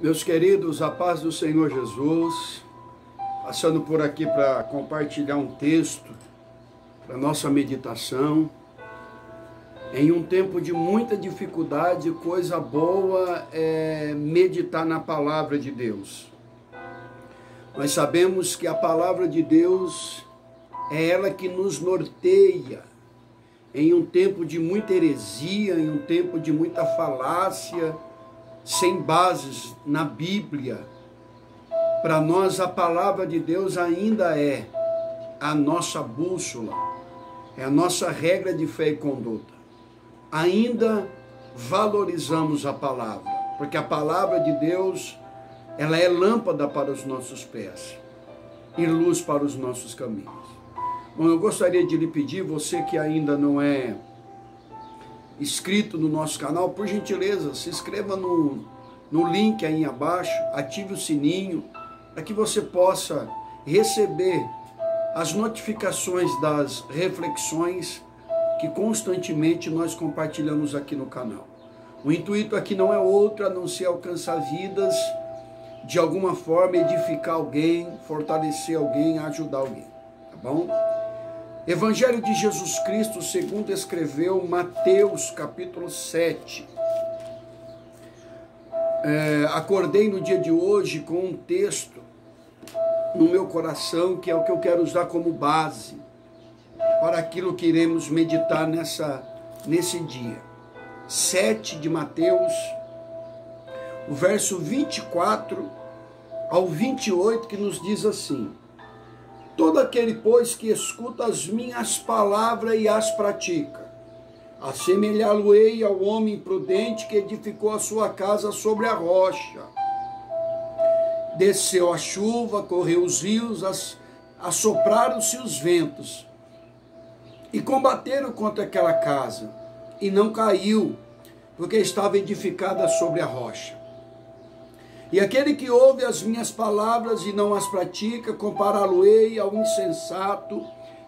Meus queridos, a paz do Senhor Jesus, passando por aqui para compartilhar um texto para nossa meditação. Em um tempo de muita dificuldade, coisa boa é meditar na palavra de Deus. Nós sabemos que a palavra de Deus é ela que nos norteia em um tempo de muita heresia, em um tempo de muita falácia, sem bases na Bíblia. Para nós a palavra de Deus ainda é a nossa bússola, é a nossa regra de fé e conduta. Ainda valorizamos a palavra, porque a palavra de Deus, ela é lâmpada para os nossos pés e luz para os nossos caminhos. Bom, eu gostaria de lhe pedir, você que ainda não é inscrito no nosso canal, por gentileza, se inscreva no link aí abaixo, ative o sininho, para que você possa receber as notificações das reflexões que constantemente nós compartilhamos aqui no canal. O intuito aqui não é outro a não ser alcançar vidas, de alguma forma edificar alguém, fortalecer alguém, ajudar alguém, tá bom? Evangelho de Jesus Cristo, segundo escreveu Mateus, capítulo 7. Acordei no dia de hoje com um texto no meu coração, que é o que eu quero usar como base para aquilo que iremos meditar nesse dia. 7 de Mateus, o verso 24 ao 28, que nos diz assim: todo aquele, pois, que escuta as minhas palavras e as pratica, assemelhá-lo-ei ao homem prudente que edificou a sua casa sobre a rocha. Desceu a chuva, correu os rios, assopraram-se os ventos, e combateram contra aquela casa, e não caiu, porque estava edificada sobre a rocha. E aquele que ouve as minhas palavras e não as pratica, compará-lo-ei ao insensato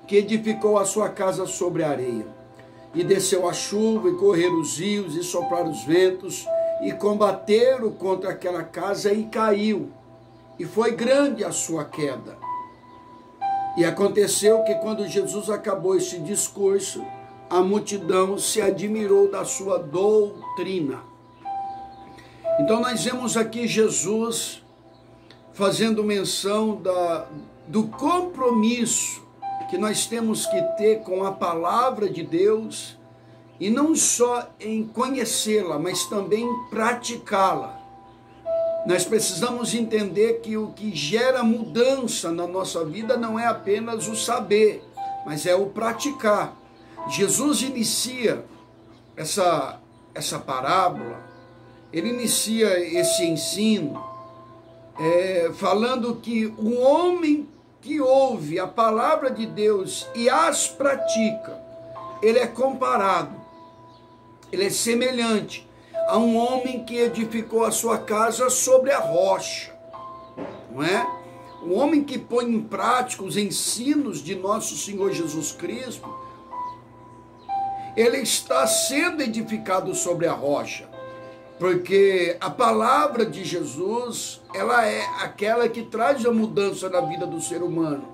que edificou a sua casa sobre a areia. E desceu a chuva, e correram os rios, e sopraram os ventos, e combateram contra aquela casa, e caiu. E foi grande a sua queda. E aconteceu que quando Jesus acabou esse discurso, a multidão se admirou da sua doutrina. Então nós vemos aqui Jesus fazendo menção do compromisso que nós temos que ter com a palavra de Deus, e não só em conhecê-la, mas também em praticá-la. Nós precisamos entender que o que gera mudança na nossa vida não é apenas o saber, mas é o praticar. Jesus inicia essa parábola, ele inicia esse ensino falando que o homem que ouve a palavra de Deus e as pratica, ele é comparado, ele é semelhante a um homem que edificou a sua casa sobre a rocha, não é? Um homem que põe em prática os ensinos de nosso Senhor Jesus Cristo, ele está sendo edificado sobre a rocha. Porque a palavra de Jesus, ela é aquela que traz a mudança na vida do ser humano.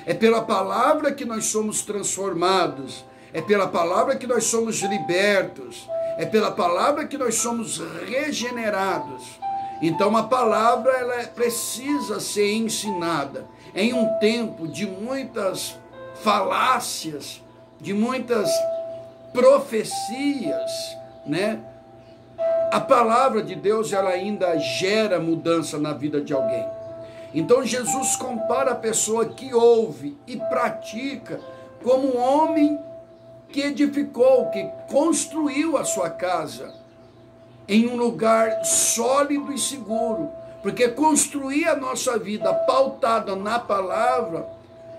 É pela palavra que nós somos transformados. É pela palavra que nós somos libertos. É pela palavra que nós somos regenerados. Então a palavra, ela precisa ser ensinada. Em um tempo de muitas falácias, de muitas profecias, né? A palavra de Deus, ela ainda gera mudança na vida de alguém. Então Jesus compara a pessoa que ouve e pratica como um homem que edificou, que construiu a sua casa em um lugar sólido e seguro. Porque construir a nossa vida pautada na palavra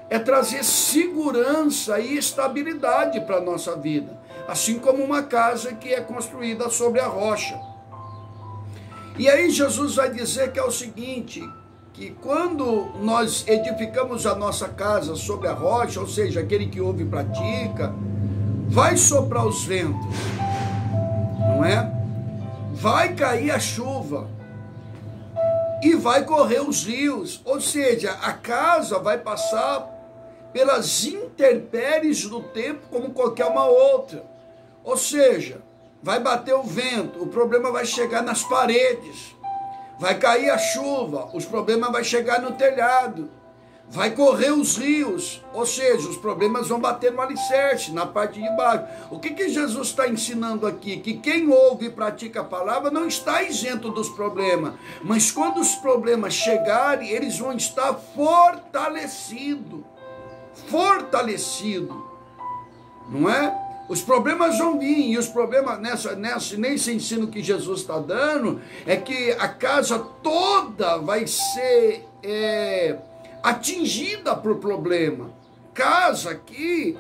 é trazer segurança e estabilidade para a nossa vida. Assim como uma casa que é construída sobre a rocha. E aí Jesus vai dizer que é o seguinte, que quando nós edificamos a nossa casa sobre a rocha, ou seja, aquele que ouve e pratica, vai soprar os ventos, não é? Vai cair a chuva, e vai correr os rios. Ou seja, a casa vai passar pelas intempéries do tempo como qualquer uma outra. Ou seja, vai bater o vento, o problema vai chegar nas paredes, vai cair a chuva, os problemas vão chegar no telhado, vai correr os rios, ou seja, os problemas vão bater no alicerce, na parte de baixo. O que Jesus está ensinando aqui? Que quem ouve e pratica a palavra não está isento dos problemas, mas quando os problemas chegarem, eles vão estar fortalecidos, não é? Os problemas vão vir, e os problemas nesse ensino que Jesus está dando, é que a casa toda vai ser atingida por problema. Casa aqui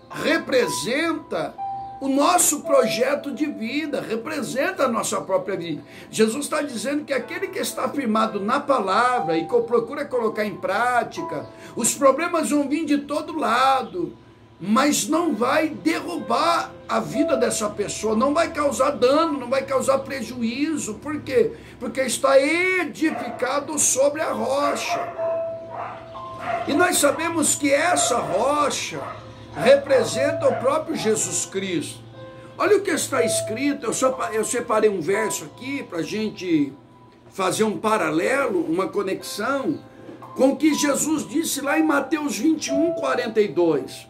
representa o nosso projeto de vida, representa a nossa própria vida. Jesus está dizendo que aquele que está firmado na palavra e que procura colocar em prática, os problemas vão vir de todo lado, mas não vai derrubar a vida dessa pessoa, não vai causar dano, não vai causar prejuízo. Por quê? Porque está edificado sobre a rocha. E nós sabemos que essa rocha representa o próprio Jesus Cristo. Olha o que está escrito, eu separei um verso aqui para a gente fazer um paralelo, uma conexão com o que Jesus disse lá em Mateus 21, 42.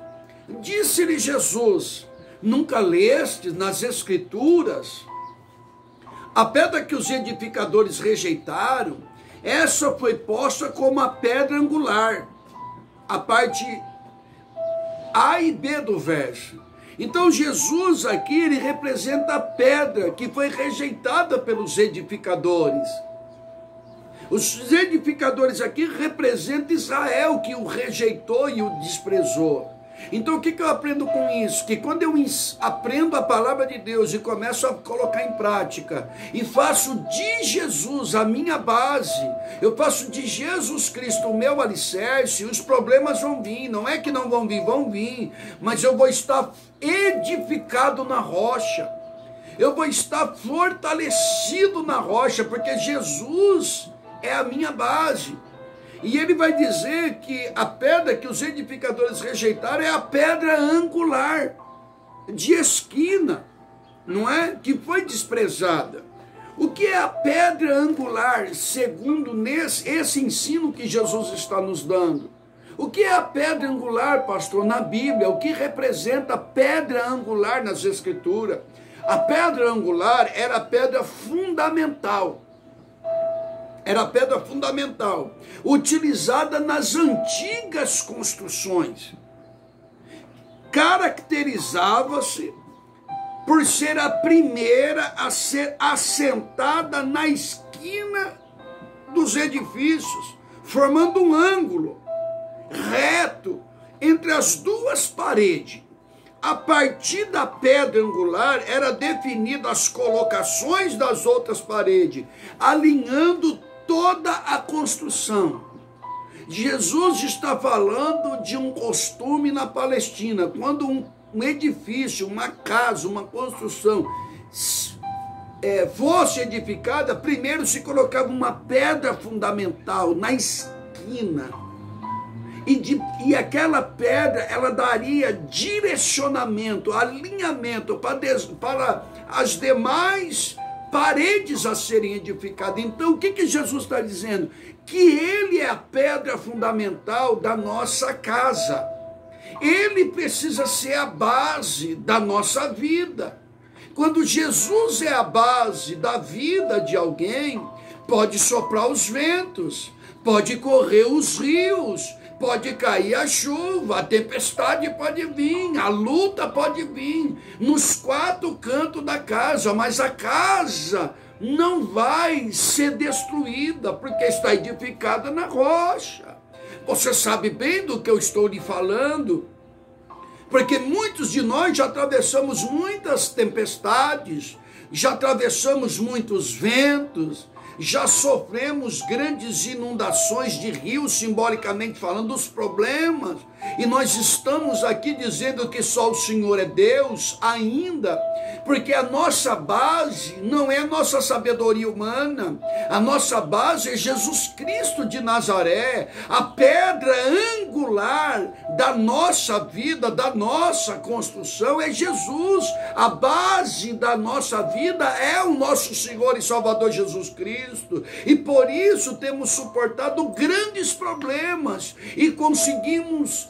Disse-lhe Jesus: nunca lestes nas Escrituras a pedra que os edificadores rejeitaram? Essa foi posta como a pedra angular. A parte A e B do verso. Então Jesus aqui, ele representa a pedra que foi rejeitada pelos edificadores. Os edificadores aqui representam Israel, que o rejeitou e o desprezou. Então o que eu aprendo com isso? Que quando eu aprendo a palavra de Deus e começo a colocar em prática, e faço de Jesus a minha base, eu faço de Jesus Cristo o meu alicerce, os problemas vão vir. Não é que não vão vir, mas eu vou estar edificado na rocha, eu vou estar fortalecido na rocha, porque Jesus é a minha base. E ele vai dizer que a pedra que os edificadores rejeitaram é a pedra angular, de esquina, não é? Que foi desprezada. O que é a pedra angular, segundo esse ensino que Jesus está nos dando? O que é a pedra angular, pastor, na Bíblia? O que representa a pedra angular nas Escrituras? A pedra angular era a pedra fundamental. Era a pedra fundamental, utilizada nas antigas construções. Caracterizava-se por ser a primeira a ser assentada na esquina dos edifícios, formando um ângulo reto entre as duas paredes. A partir da pedra angular era definida as colocações das outras paredes, alinhando toda a construção. Jesus está falando de um costume na Palestina. Quando um edifício, uma casa, uma construção fosse edificada, primeiro se colocava uma pedra fundamental na esquina. E aquela pedra, ela daria direcionamento, alinhamento para as demais paredes a serem edificadas. Então, o que Jesus está dizendo? Que ele é a pedra fundamental da nossa casa. Ele precisa ser a base da nossa vida. Quando Jesus é a base da vida de alguém, pode soprar os ventos, pode correr os rios, pode cair a chuva, a tempestade pode vir, a luta pode vir nos quatro cantos da casa, mas a casa não vai ser destruída, porque está edificada na rocha. Você sabe bem do que eu estou lhe falando, porque muitos de nós já atravessamos muitas tempestades, já atravessamos muitos ventos, já sofremos grandes inundações de rios, simbolicamente falando, dos problemas, e nós estamos aqui dizendo que só o Senhor é Deus ainda, porque a nossa base não é a nossa sabedoria humana, a nossa base é Jesus Cristo de Nazaré, a pedra angular da nossa vida, da nossa construção é Jesus, a base da nossa vida é o nosso Senhor e Salvador Jesus Cristo, e por isso temos suportado grandes problemas e conseguimos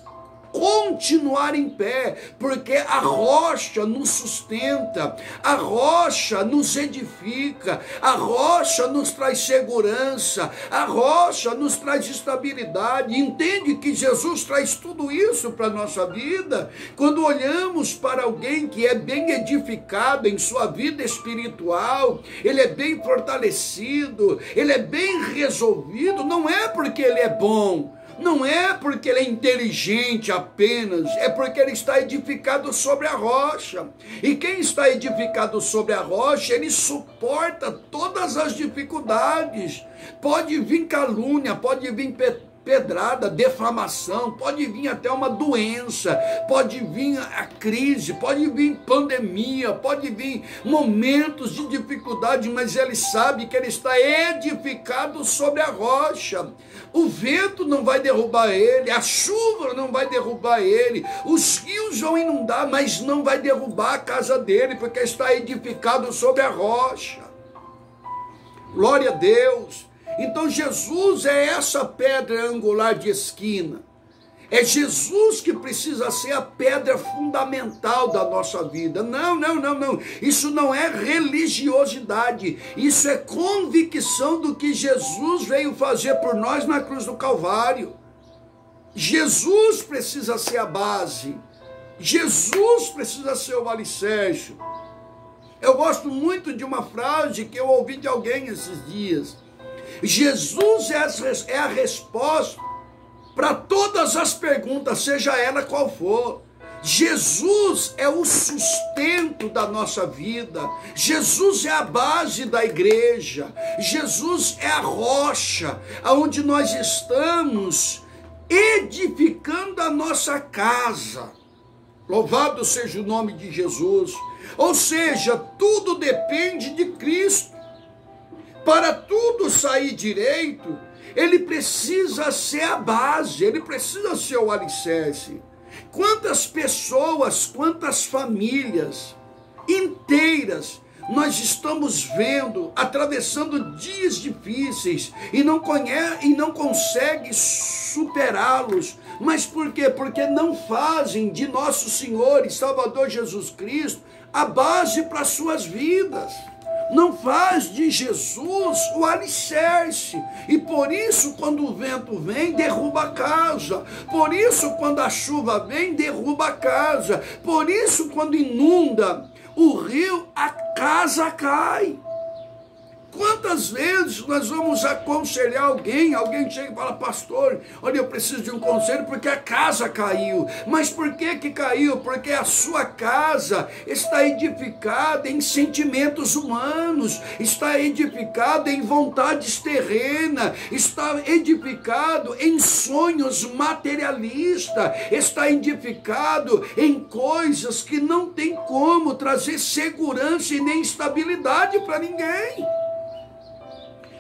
continuar em pé, porque a rocha nos sustenta, a rocha nos edifica, a rocha nos traz segurança, a rocha nos traz estabilidade. Entende que Jesus traz tudo isso para a nossa vida? Quando olhamos para alguém que é bem edificado em sua vida espiritual, ele é bem fortalecido, ele é bem resolvido, não é porque ele é bom, não é porque ele é inteligente apenas, é porque ele está edificado sobre a rocha. E quem está edificado sobre a rocha, ele suporta todas as dificuldades. Pode vir calúnia, pode vir pedrada, defamação, pode vir até uma doença, pode vir a crise, pode vir pandemia, pode vir momentos de dificuldade, mas ele sabe que ele está edificado sobre a rocha. O vento não vai derrubar ele, a chuva não vai derrubar ele, os rios vão inundar, mas não vai derrubar a casa dele, porque está edificado sobre a rocha. Glória a Deus. Então Jesus é essa pedra angular de esquina. É Jesus que precisa ser a pedra fundamental da nossa vida. Não. Isso não é religiosidade. Isso é convicção do que Jesus veio fazer por nós na cruz do Calvário. Jesus precisa ser a base. Jesus precisa ser o alicerce. Eu gosto muito de uma frase que eu ouvi de alguém esses dias. Jesus é a resposta para todas as perguntas, seja ela qual for. Jesus é o sustento da nossa vida. Jesus é a base da igreja. Jesus é a rocha onde nós estamos edificando a nossa casa. Louvado seja o nome de Jesus. Ou seja, tudo depende de Cristo. Para tudo sair direito, ele precisa ser a base, ele precisa ser o alicerce. Quantas pessoas, quantas famílias inteiras nós estamos vendo, atravessando dias difíceis e não consegue superá-los. Mas por quê? Porque não fazem de nosso Senhor e Salvador Jesus Cristo a base para suas vidas. Não faz de Jesus o alicerce, e por isso quando o vento vem, derruba a casa, por isso quando a chuva vem, derruba a casa, por isso quando inunda o rio, a casa cai. Quantas vezes nós vamos aconselhar alguém chega e fala: pastor, olha, eu preciso de um conselho porque a casa caiu. Mas por que caiu? Porque a sua casa está edificada em sentimentos humanos, está edificada em vontades terrenas, está edificado em sonhos materialistas, está edificado em coisas que não tem como trazer segurança e nem estabilidade para ninguém.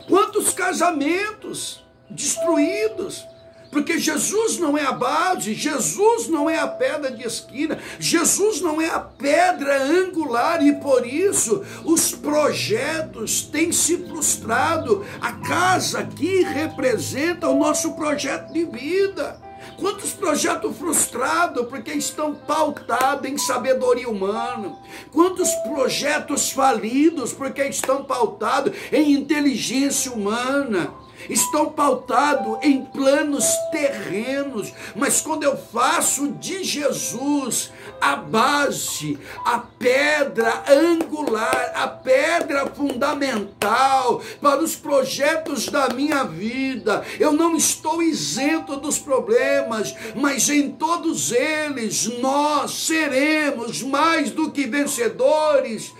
Quantos casamentos destruídos, porque Jesus não é a base, Jesus não é a pedra de esquina, Jesus não é a pedra angular, e por isso os projetos têm se frustrado. A casa aqui representa o nosso projeto de vida. Quantos projetos frustrados porque estão pautados em sabedoria humana? Quantos projetos falidos porque estão pautados em inteligência humana? Estão pautados em planos terrenos, mas quando eu faço de Jesus a base, a pedra angular, a pedra fundamental para os projetos da minha vida, eu não estou isento dos problemas, mas em todos eles nós seremos mais do que vencedores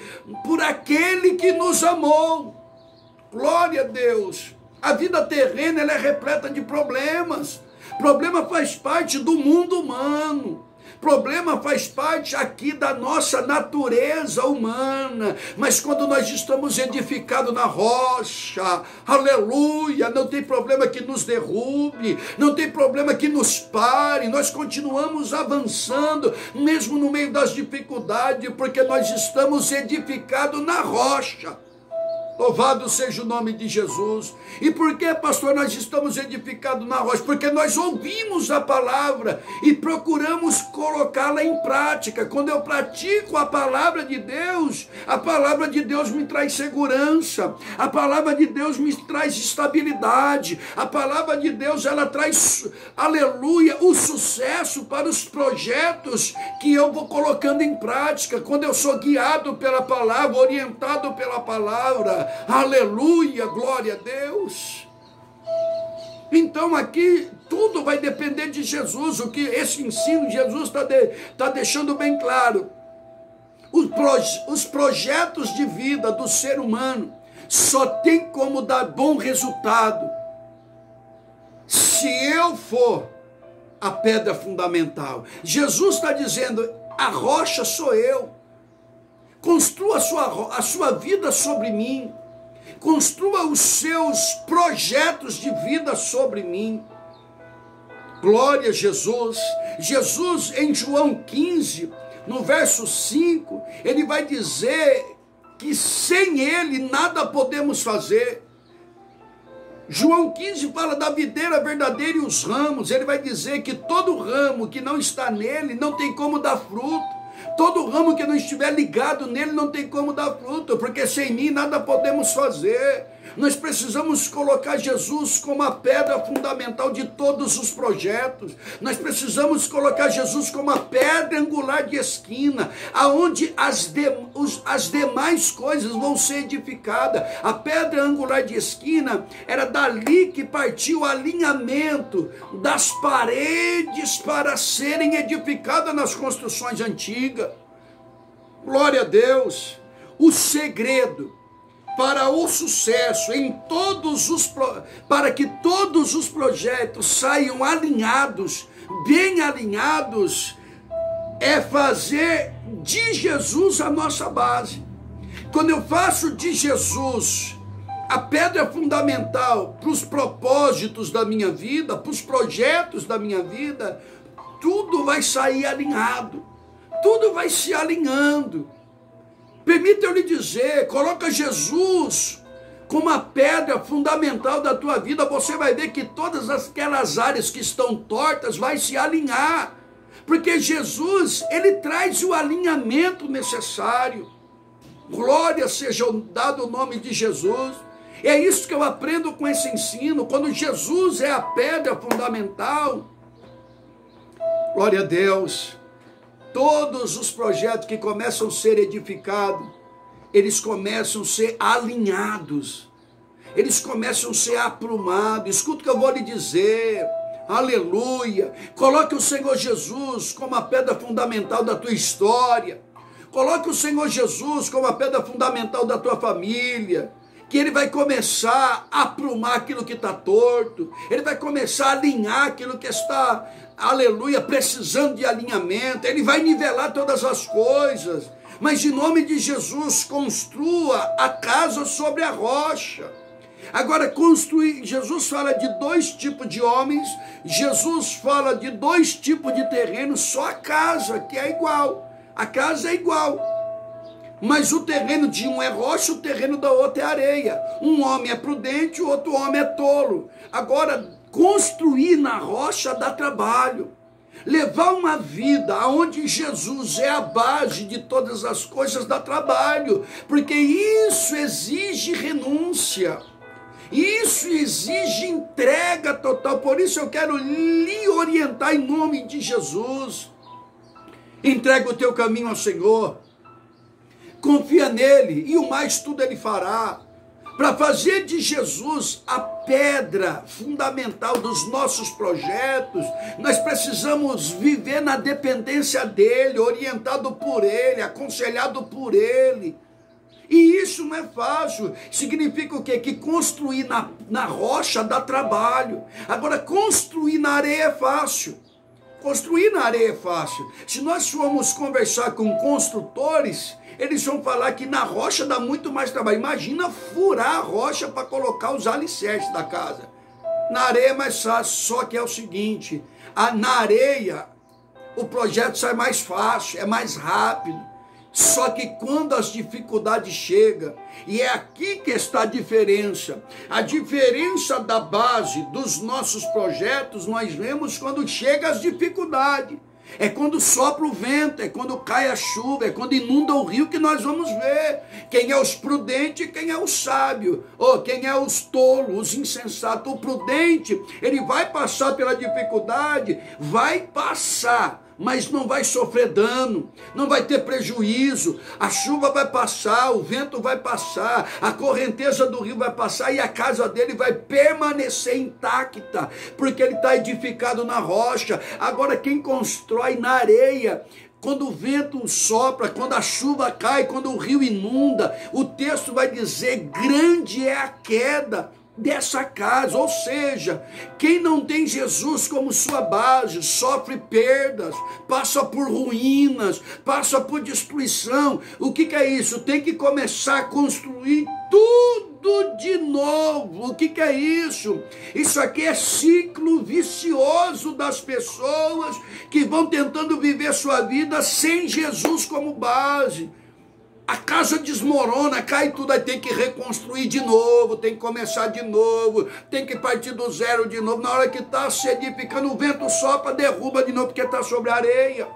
por aquele que nos amou. Glória a Deus. A vida terrena ela é repleta de problemas. Problema faz parte do mundo humano. Problema faz parte aqui da nossa natureza humana, mas quando nós estamos edificados na rocha, aleluia, não tem problema que nos derrube, não tem problema que nos pare, nós continuamos avançando, mesmo no meio das dificuldades, porque nós estamos edificados na rocha. Louvado seja o nome de Jesus. E por que, pastor, nós estamos edificados na rocha? Porque nós ouvimos a palavra e procuramos colocá-la em prática. Quando eu pratico a palavra de Deus me traz segurança, a palavra de Deus me traz estabilidade, a palavra de Deus, ela traz, aleluia, o sucesso para os projetos que eu vou colocando em prática, quando eu sou guiado pela palavra, orientado pela palavra. Aleluia, glória a Deus. Então aqui tudo vai depender de Jesus. O que esse ensino Jesus está deixando bem claro. Os projetos de vida do ser humano só tem como dar bom resultado se eu for a pedra fundamental. Jesus está dizendo, a rocha sou eu. Construa a sua vida sobre mim. Construa os seus projetos de vida sobre mim. Glória a Jesus. Jesus, em João 15, no verso 5, ele vai dizer que sem ele nada podemos fazer. João 15 fala da videira verdadeira e os ramos. Ele vai dizer que todo ramo que não está nele não tem como dar fruto. Todo ramo que não estiver ligado nele não tem como dar fruto, porque sem mim nada podemos fazer. Nós precisamos colocar Jesus como a pedra fundamental de todos os projetos. Nós precisamos colocar Jesus como a pedra angular de esquina, aonde as demais coisas vão ser edificadas. A pedra angular de esquina era dali que partiu o alinhamento das paredes para serem edificadas nas construções antigas. Glória a Deus. O segredo para o sucesso para que todos os projetos saiam alinhados, bem alinhados, é fazer de Jesus a nossa base. Quando eu faço de Jesus a pedra fundamental para os propósitos da minha vida, para os projetos da minha vida, tudo vai sair alinhado, tudo vai se alinhando. Permita eu lhe dizer, coloca Jesus como a pedra fundamental da tua vida, você vai ver que todas aquelas áreas que estão tortas vai se alinhar, porque Jesus, ele traz o alinhamento necessário. Glória seja dado o nome de Jesus. É isso que eu aprendo com esse ensino, quando Jesus é a pedra fundamental. Glória a Deus. Todos os projetos que começam a ser edificados, eles começam a ser alinhados, eles começam a ser aprumados. Escuta o que eu vou lhe dizer, aleluia. Coloque o Senhor Jesus como a pedra fundamental da tua história, coloque o Senhor Jesus como a pedra fundamental da tua família, que ele vai começar a aprumar aquilo que está torto, ele vai começar a alinhar aquilo que está, aleluia, precisando de alinhamento, ele vai nivelar todas as coisas, mas em nome de Jesus, construa a casa sobre a rocha. Agora, construir, Jesus fala de dois tipos de homens, Jesus fala de dois tipos de terreno, só a casa, que é igual, a casa é igual. Mas o terreno de um é rocha, o terreno da outra é areia. Um homem é prudente, o outro homem é tolo. Agora, construir na rocha dá trabalho. Levar uma vida onde Jesus é a base de todas as coisas dá trabalho. Porque isso exige renúncia. Isso exige entrega total. Por isso eu quero lhe orientar em nome de Jesus. Entrega o teu caminho ao Senhor. Confia nele e o mais tudo ele fará. Para fazer de Jesus a pedra fundamental dos nossos projetos, nós precisamos viver na dependência dele, orientado por ele, aconselhado por ele. E isso não é fácil. Significa o quê? Que construir na rocha dá trabalho. Agora, construir na areia é fácil. Construir na areia é fácil. Se nós formos conversar com construtores, eles vão falar que na rocha dá muito mais trabalho. Imagina furar a rocha para colocar os alicerces da casa. Na areia é mais fácil, só que é o seguinte, na areia o projeto sai mais fácil, é mais rápido. Só que quando as dificuldades chegam, e é aqui que está a diferença da base dos nossos projetos, nós vemos quando chega as dificuldades. É quando sopra o vento, é quando cai a chuva, é quando inunda o rio que nós vamos ver quem é os prudentes e quem é o sábio, ou quem é os tolos, os insensatos. O prudente, ele vai passar pela dificuldade, vai passar, mas não vai sofrer dano, não vai ter prejuízo. A chuva vai passar, o vento vai passar, a correnteza do rio vai passar e a casa dele vai permanecer intacta, porque ele está edificado na rocha. Agora quem constrói na areia, quando o vento sopra, quando a chuva cai, quando o rio inunda, o texto vai dizer, grande é a queda dessa casa. Ou seja, quem não tem Jesus como sua base, sofre perdas, passa por ruínas, passa por destruição. O que é isso? Tem que começar a construir tudo de novo. O que é isso? Isso aqui é ciclo vicioso das pessoas que vão tentando viver sua vida sem Jesus como base. A casa desmorona, cai tudo, aí tem que reconstruir de novo, tem que começar de novo, tem que partir do zero de novo. Na hora que está se edificando, o vento sopra, derruba de novo, porque está sobre a areia.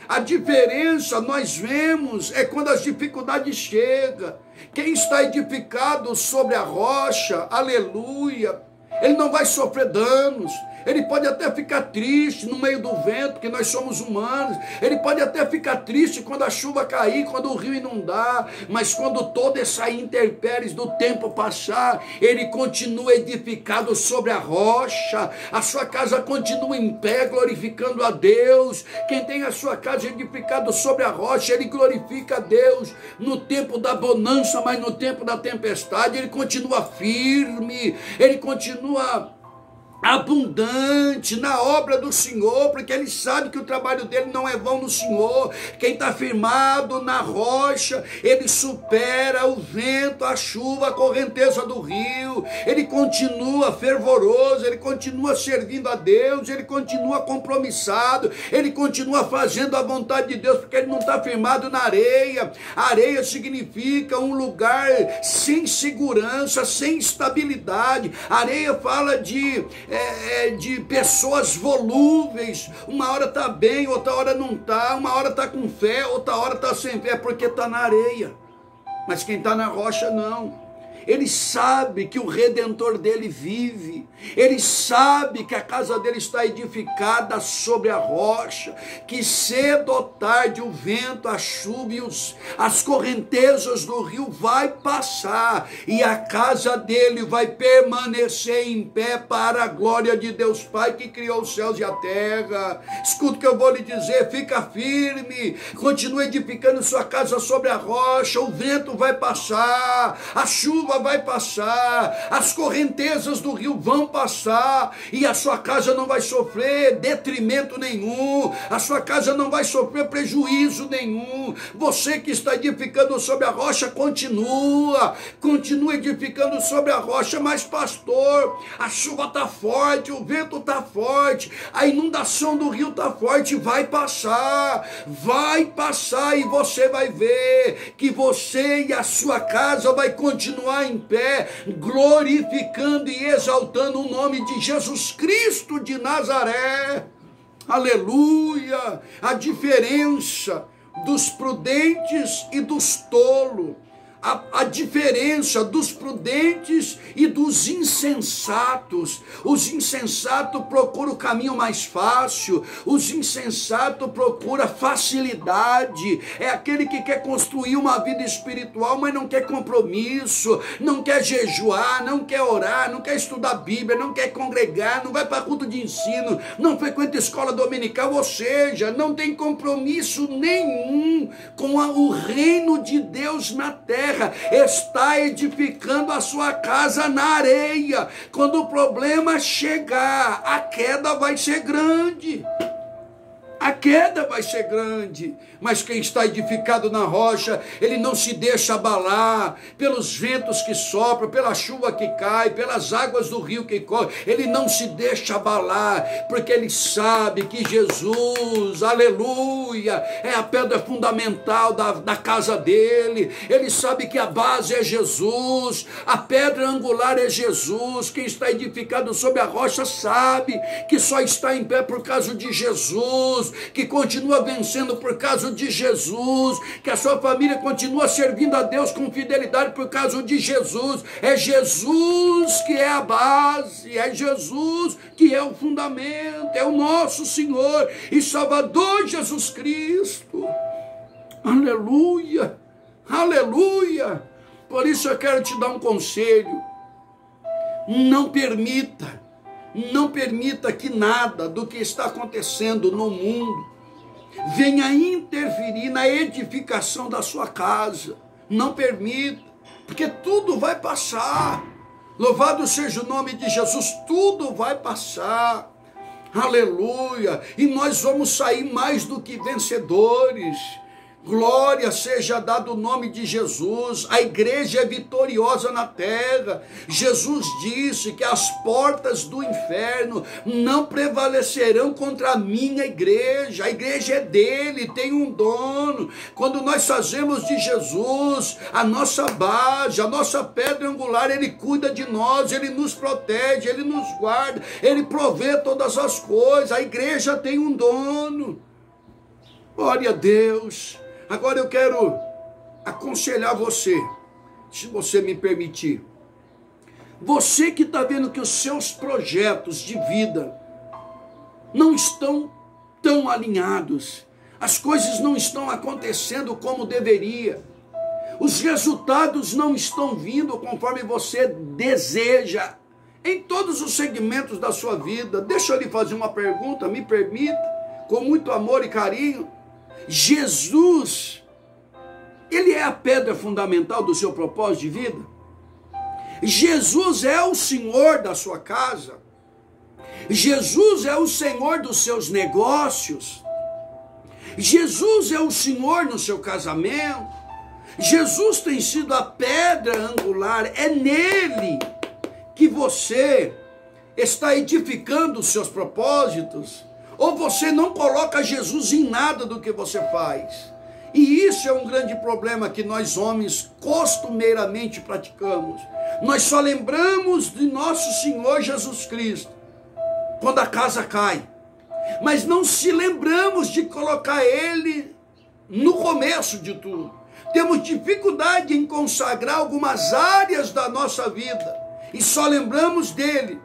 A diferença, nós vemos, é quando as dificuldades chegam. Quem está edificado sobre a rocha, aleluia, ele não vai sofrer danos. Ele pode até ficar triste no meio do vento, porque nós somos humanos. Ele pode até ficar triste quando a chuva cair, quando o rio inundar. Mas quando toda essa intempéries do tempo passar, ele continua edificado sobre a rocha. A sua casa continua em pé, glorificando a Deus. Quem tem a sua casa edificada sobre a rocha, ele glorifica a Deus no tempo da bonança, mas no tempo da tempestade, ele continua firme, ele continua abundante na obra do Senhor, porque ele sabe que o trabalho dele não é vão no Senhor. Quem está firmado na rocha, ele supera o vento, a chuva, a correnteza do rio, ele continua fervoroso, ele continua servindo a Deus, ele continua compromissado, ele continua fazendo a vontade de Deus, porque ele não está firmado na areia. A areia significa um lugar sem segurança, sem estabilidade. A areia fala de pessoas volúveis. Uma hora está bem, outra hora não está. Uma hora está com fé, outra hora está sem fé, porque está na areia. Mas quem está na rocha não. Ele sabe que o Redentor dele vive. Ele sabe que a casa dele está edificada sobre a rocha, que cedo ou tarde o vento, a chuva e as correntezas do rio vai passar, e a casa dele vai permanecer em pé para a glória de Deus Pai, que criou os céus e a terra. Escuta o que eu vou lhe dizer, fica firme, continue edificando sua casa sobre a rocha. O vento vai passar, a chuva vai passar, as correntezas do rio vão passar, e a sua casa não vai sofrer detrimento nenhum, a sua casa não vai sofrer prejuízo nenhum. Você que está edificando sobre a rocha, continua edificando sobre a rocha. Mas pastor, a chuva está forte, o vento está forte, a inundação do rio está forte. Vai passar, e você vai ver que você e a sua casa vai continuar em pé, glorificando e exaltando o nome de Jesus Cristo de Nazaré. Aleluia! A diferença dos prudentes e dos tolos, a diferença dos prudentes e dos insensatos. Os insensatos procuram o caminho mais fácil, os insensatos procuram facilidade. É aquele que quer construir uma vida espiritual, mas não quer compromisso, não quer jejuar, não quer orar, não quer estudar Bíblia, não quer congregar, não vai para culto de ensino, não frequenta escola dominical, ou seja, não tem compromisso nenhum com o reino de Deus na terra. Está edificando a sua casa na areia. Quando o problema chegar, a queda vai ser grande. A queda vai ser grande, mas quem está edificado na rocha, ele não se deixa abalar pelos ventos que sopram, pela chuva que cai, pelas águas do rio que corre. Ele não se deixa abalar, porque ele sabe que Jesus, aleluia, é a pedra fundamental da casa dele. Ele sabe que a base é Jesus, a pedra angular é Jesus. Quem está edificado sobre a rocha sabe que só está em pé por causa de Jesus, que continua vencendo por causa de Jesus, que a sua família continua servindo a Deus com fidelidade por causa de Jesus. É Jesus que é a base, é Jesus que é o fundamento, é o nosso Senhor e Salvador Jesus Cristo. Aleluia, aleluia. Por isso eu quero te dar um conselho: não permita que nada do que está acontecendo no mundo venha interferir na edificação da sua casa. Não permita, porque tudo vai passar. Louvado seja o nome de Jesus, tudo vai passar. Aleluia. E nós vamos sair mais do que vencedores. Glória seja dado o nome de Jesus. A igreja é vitoriosa na terra. Jesus disse que as portas do inferno não prevalecerão contra a minha igreja. A igreja é dele, tem um dono. Quando nós fazemos de Jesus a nossa base, a nossa pedra angular, ele cuida de nós, ele nos protege, ele nos guarda, ele provê todas as coisas. A igreja tem um dono. Glória a Deus. Agora eu quero aconselhar você, se você me permitir. Você que está vendo que os seus projetos de vida não estão tão alinhados, as coisas não estão acontecendo como deveria, os resultados não estão vindo conforme você deseja, em todos os segmentos da sua vida. Deixa eu lhe fazer uma pergunta, me permita, com muito amor e carinho. Jesus, ele é a pedra fundamental do seu propósito de vida? Jesus é o Senhor da sua casa? Jesus é o Senhor dos seus negócios? Jesus é o Senhor no seu casamento? Jesus tem sido a pedra angular, é nele que você está edificando os seus propósitos? Ou você não coloca Jesus em nada do que você faz? E isso é um grande problema que nós homens costumeiramente praticamos. Nós só lembramos de nosso Senhor Jesus Cristo quando a casa cai, mas não se lembramos de colocar Ele no começo de tudo. Temos dificuldade em consagrar algumas áreas da nossa vida e só lembramos dele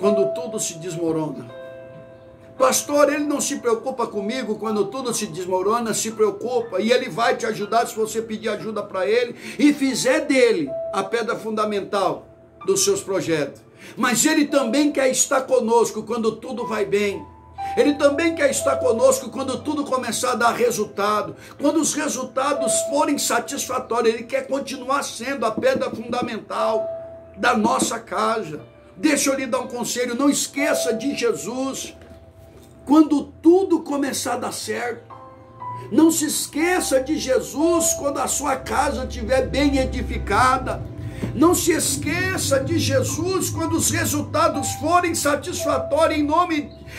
quando tudo se desmorona. Pastor, ele não se preocupa comigo quando tudo se desmorona, se preocupa, e ele vai te ajudar se você pedir ajuda para ele e fizer dele a pedra fundamental dos seus projetos. Mas ele também quer estar conosco quando tudo vai bem. Ele também quer estar conosco quando tudo começar a dar resultado, quando os resultados forem satisfatórios. Ele quer continuar sendo a pedra fundamental da nossa casa. Deixa eu lhe dar um conselho: não esqueça de Jesus quando tudo começar a dar certo. Não se esqueça de Jesus quando a sua casa estiver bem edificada. Não se esqueça de Jesus quando os resultados forem satisfatórios.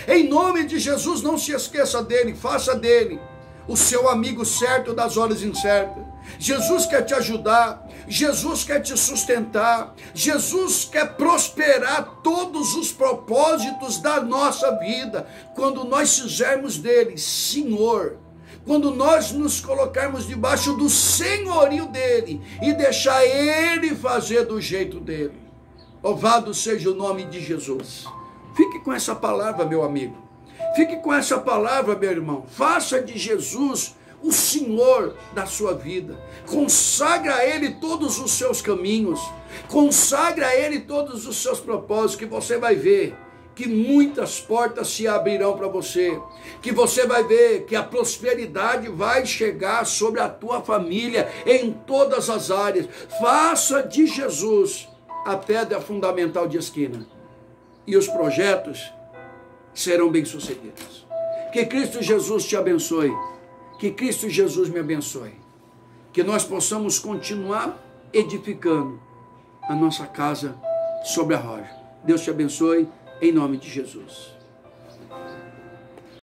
Em nome de Jesus, não se esqueça dele. Faça dele o seu amigo certo das horas incertas. Jesus quer te ajudar, Jesus quer te sustentar, Jesus quer prosperar todos os propósitos da nossa vida, quando nós fizermos dele Senhor, quando nós nos colocarmos debaixo do senhorio dele e deixar ele fazer do jeito dele. Louvado seja o nome de Jesus. Fique com essa palavra, meu amigo, fique com essa palavra, meu irmão. Faça de Jesus o Senhor da sua vida. Consagra a Ele todos os seus caminhos. Consagra a Ele todos os seus propósitos, que você vai ver que muitas portas se abrirão para você. Que você vai ver que a prosperidade vai chegar sobre a tua família em todas as áreas. Faça de Jesus a pedra fundamental de esquina, e os projetos serão bem-sucedidos. Que Cristo Jesus te abençoe. Que Cristo Jesus me abençoe. Que nós possamos continuar edificando a nossa casa sobre a rocha. Deus te abençoe, em nome de Jesus.